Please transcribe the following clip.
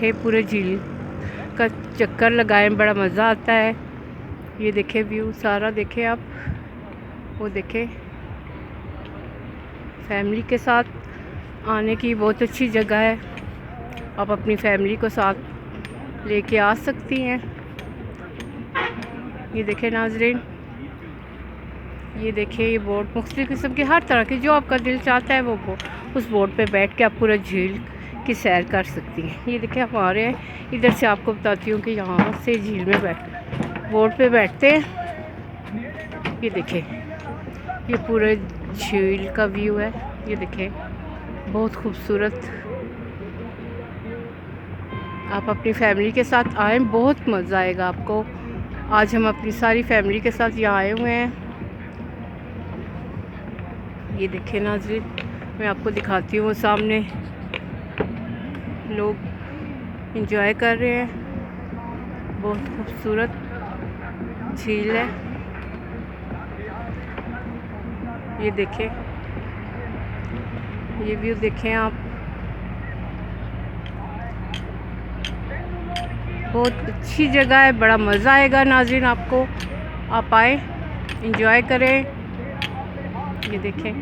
थे पूरे झील का चक्कर लगाएं, बड़ा मज़ा आता है। ये देखें व्यू सारा, देखें आप, वो देखें। फैमिली के साथ आने की बहुत अच्छी जगह है, आप अपनी फैमिली को साथ लेके आ सकती हैं। ये देखें नाज़रीन, ये देखिए ये बोट मुख्तलिफ़ किस्म के, हर तरह के जो आपका दिल चाहता है वो उस बोट पे बैठ के आप पूरा झील की सैर कर सकती हैं। ये देखिए आप आ रहे हैं, इधर से आपको बताती हूँ कि यहाँ से झील में बोट पे बैठते हैं। ये देखें ये पूरे झील का व्यू है, ये देखें बहुत खूबसूरत। आप अपनी फैमिली के साथ आएँ, बहुत मज़ा आएगा आपको। आज हम अपनी सारी फैमिली के साथ यहाँ आए हुए हैं। ये देखें नाज़रीन, मैं आपको दिखाती हूँ, वो सामने लोग एंजॉय कर रहे हैं। बहुत खूबसूरत झील है, ये देखें, ये व्यू देखें आप, बहुत अच्छी जगह है, बड़ा मज़ा आएगा नाज़रीन आपको। आप आए, एंजॉय करें। ये देखें।